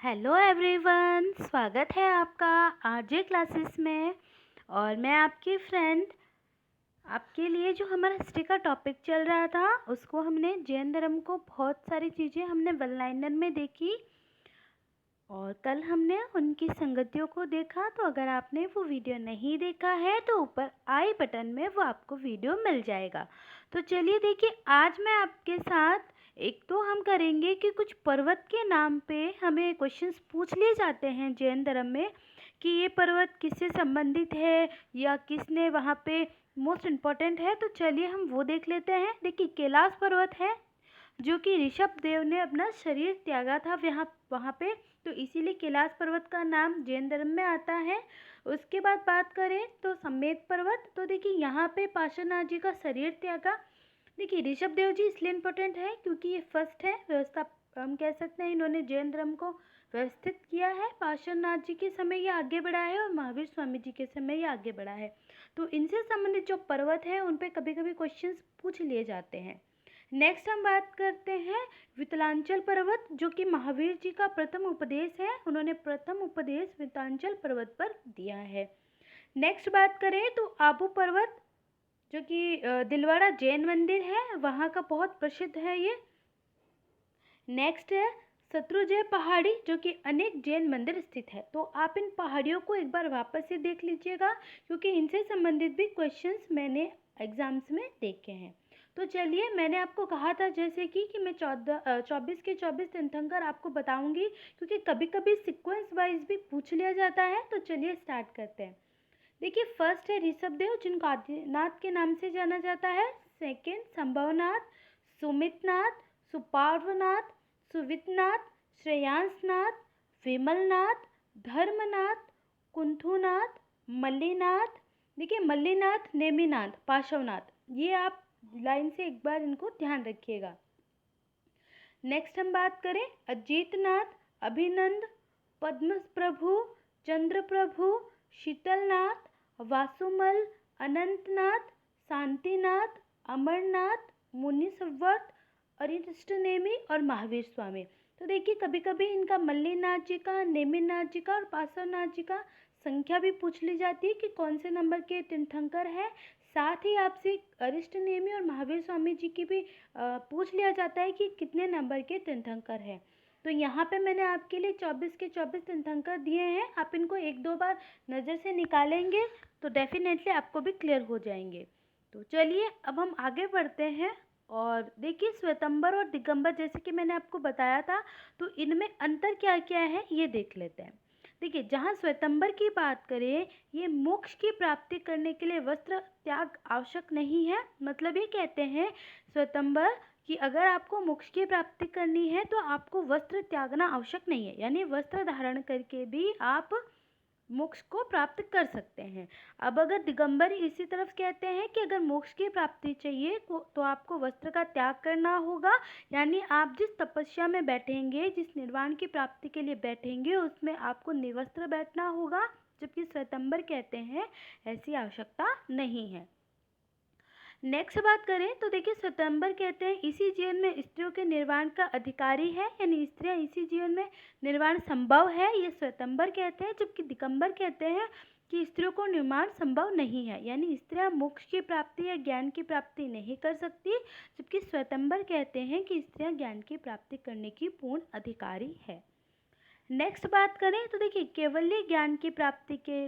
Hello everyone, स्वागत है आपका आरजे क्लासेस में। और मैं आपकी फ्रेंड आपके लिए जो हमारा हिस्ट्री का टॉपिक चल रहा था उसको हमने जैन धर्म को बहुत सारी चीज़ें हमने वन लाइनर में देखी और कल हमने उनकी संगतियों को देखा। तो अगर आपने वो वीडियो नहीं देखा है तो ऊपर आई बटन में वो आपको वीडियो मिल जाएगा। तो चलिए देखिए, आज मैं आपके साथ एक तो हम करेंगे कि कुछ पर्वत के नाम पे हमें क्वेश्चंस पूछ लिए जाते हैं जैन धर्म में कि ये पर्वत किससे संबंधित है या किसने वहाँ पे मोस्ट इम्पॉर्टेंट है। तो चलिए हम वो देख लेते हैं। देखिए, कैलाश पर्वत है जो कि ऋषभ देव ने अपना शरीर त्यागा था वहाँ पे, तो इसीलिए कैलाश पर्वत का नाम जैन धर्म में आता है। उसके बाद बात करें तो समेत पर्वत, तो देखिए यहाँ पे पार्श्वनाथ जी का शरीर त्यागा। देखिए ऋषभ देव जी इसलिए इम्पोर्टेंट है क्योंकि ये फर्स्ट है व्यवस्था, हम कह सकते हैं इन्होंने जैन धर्म को व्यवस्थित किया है। पार्श्वनाथ जी के समय ये आगे बढ़ा है और महावीर स्वामी जी के समय ये आगे बढ़ा है। तो इनसे संबंधित जो पर्वत है उन पे कभी कभी क्वेश्चंस पूछ लिए जाते हैं। नेक्स्ट हम बात करते हैं वितलांचल पर्वत, जो कि महावीर जी का प्रथम उपदेश है। उन्होंने प्रथम उपदेश वितलांचल पर्वत पर दिया है। नेक्स्ट बात करें तो आबू पर्वत, जो कि दिलवाड़ा जैन मंदिर है, वहाँ का बहुत प्रसिद्ध है ये। नेक्स्ट है शत्रुंजय पहाड़ी, जो कि अनेक जैन मंदिर स्थित है। तो आप इन पहाड़ियों को एक बार वापस से देख लीजिएगा क्योंकि इनसे संबंधित भी क्वेश्चंस मैंने एग्जाम्स में देखे हैं। तो चलिए, मैंने आपको कहा था जैसे कि मैं 24 के 24 तीर्थंकर आपको बताऊंगी क्योंकि कभी कभी सीक्वेंस वाइज भी पूछ लिया जाता है। तो चलिए स्टार्ट करते हैं। देखिए, फर्स्ट है ऋषभ देव, जिनको आदिनाथ के नाम से जाना जाता है। सेकेंड संभवनाथ, सुमितनाथ, सुपार्वनाथ, सुवितनाथ, श्रेयांसनाथ, विमलनाथ, धर्मनाथ, कुंथुनाथ, मल्लीनाथ। देखिए मल्लीनाथ, नेमिनाथ, पार्श्वनाथ, ये आप लाइन से एक बार इनको ध्यान रखिएगा। नेक्स्ट हम बात करें अजीतनाथ, अभिनंद, पद्म प्रभु, चंद्र प्रभु, शीतलनाथ, वासुमल, अनंतनाथ, शांतिनाथ, अमरनाथ, मुनिसवर्त, अरिष्टनेमी और महावीर स्वामी। तो देखिए कभी कभी इनका मल्लीनाथ जी का, नेमिनाथ जी का और पार्श्वनाथ जी का संख्या भी पूछ ली जाती है कि कौन से नंबर के तीर्थंकर है। साथ ही आपसे अरिष्टनेमी और महावीर स्वामी जी की भी पूछ लिया जाता है कि कितने नंबर के तीर्थंकर हैं। तो यहाँ पे मैंने आपके लिए 24 के 24 तीर्थंकर दिए हैं। आप इनको एक दो बार नज़र से निकालेंगे तो डेफिनेटली आपको भी क्लियर हो जाएंगे। तो चलिए अब हम आगे बढ़ते हैं और देखिए श्वेतंबर और दिगंबर, जैसे कि मैंने आपको बताया था, तो इनमें अंतर क्या क्या है ये देख लेते हैं। देखिए, जहाँ श्वेतंबर की बात करें, ये मोक्ष की प्राप्ति करने के लिए वस्त्र त्याग आवश्यक नहीं है। मतलब ये कहते हैं श्वेतंबर कि अगर आपको मोक्ष की प्राप्ति करनी है तो आपको वस्त्र त्यागना आवश्यक नहीं है, यानी वस्त्र धारण करके भी आप मोक्ष को प्राप्त कर सकते हैं। अब अगर दिगंबर इसी तरफ कहते हैं कि अगर मोक्ष की प्राप्ति चाहिए तो आपको वस्त्र का त्याग करना होगा, यानी आप जिस तपस्या में बैठेंगे, जिस निर्वाण की प्राप्ति के लिए बैठेंगे, उसमें आपको निवस्त्र बैठना होगा। जबकि श्वेतंबर कहते हैं ऐसी आवश्यकता नहीं है। नेक्स्ट बात करें तो देखिए श्वेतंबर कहते हैं इसी जीवन में स्त्रियों के निर्वाण का अधिकारी है, यानी स्त्रियां इसी जीवन में निर्वाण संभव है, ये श्वेतंबर कहते हैं। जबकि दिगंबर कहते हैं कि स्त्रियों को निर्वाण संभव नहीं है, यानी स्त्रियां मोक्ष की प्राप्ति या ज्ञान की प्राप्ति नहीं कर सकती। जबकि श्वेतंबर कहते हैं कि स्त्रियां ज्ञान की प्राप्ति करने की पूर्ण अधिकारी है। नेक्स्ट बात करें तो देखिए केवल्य ज्ञान की प्राप्ति के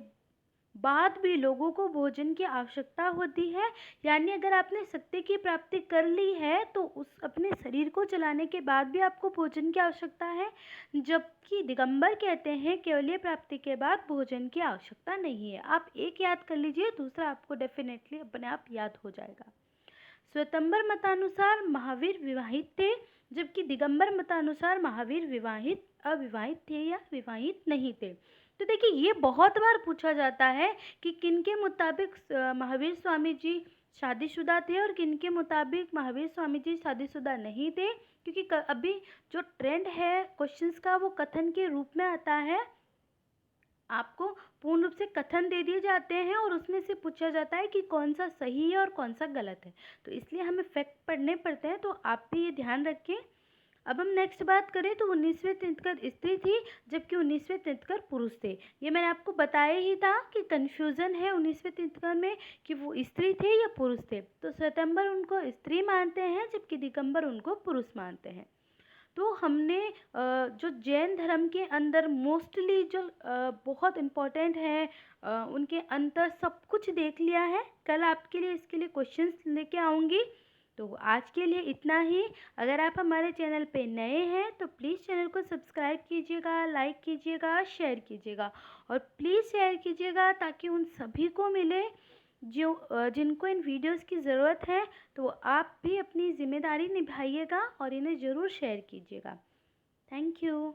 बाद भी लोगों को भोजन की आवश्यकता होती है, यानी अगर आपने सत्य की प्राप्ति कर ली है तो उस अपने शरीर को चलाने के बाद भी आपको भोजन की आवश्यकता है। जबकि दिगंबर कहते हैं केवल्य प्राप्ति के बाद भोजन की आवश्यकता नहीं है। आप एक याद कर लीजिए, दूसरा आपको डेफिनेटली अपने आप याद हो जाएगा। श्वेतंबर मतानुसार महावीर विवाहित थे, जबकि दिगंबर मतानुसार महावीर विवाहित, अविवाहित थे या विवाहित नहीं थे। तो देखिए ये बहुत बार पूछा जाता है कि किन के मुताबिक महावीर स्वामी जी शादीशुदा थे और किन के मुताबिक महावीर स्वामी जी शादीशुदा नहीं थे, क्योंकि अभी जो ट्रेंड है क्वेश्चंस का वो कथन के रूप में आता है। आपको पूर्ण रूप से कथन दे दिए जाते हैं और उसमें से पूछा जाता है कि कौन सा सही है और कौन सा गलत है। तो इसलिए हमें फैक्ट पढ़ने पड़ते हैं, तो आप भी ये ध्यान रखें। अब हम नेक्स्ट बात करें तो 19वें तीर्थंकर स्त्री थी जबकि 19वें तीर्थंकर पुरुष थे। ये मैंने आपको बताया ही था कि कन्फ्यूज़न है 19वें तीर्थंकर में कि वो स्त्री थे या पुरुष थे। तो श्वेतांबर उनको स्त्री मानते हैं जबकि दिगंबर उनको पुरुष मानते हैं। तो हमने जो जैन धर्म के अंदर मोस्टली जो बहुत इम्पोर्टेंट है उनके अंतर सब कुछ देख लिया है। कल आपके लिए इसके लिए क्वेश्चंस लेके आऊँगी। तो आज के लिए इतना ही। अगर आप हमारे चैनल पे नए हैं तो प्लीज़ चैनल को सब्सक्राइब कीजिएगा, लाइक कीजिएगा, शेयर कीजिएगा और प्लीज़ शेयर कीजिएगा ताकि उन सभी को मिले जो जिनको इन वीडियोस की ज़रूरत है। तो आप भी अपनी ज़िम्मेदारी निभाइएगा और इन्हें ज़रूर शेयर कीजिएगा। Thank you.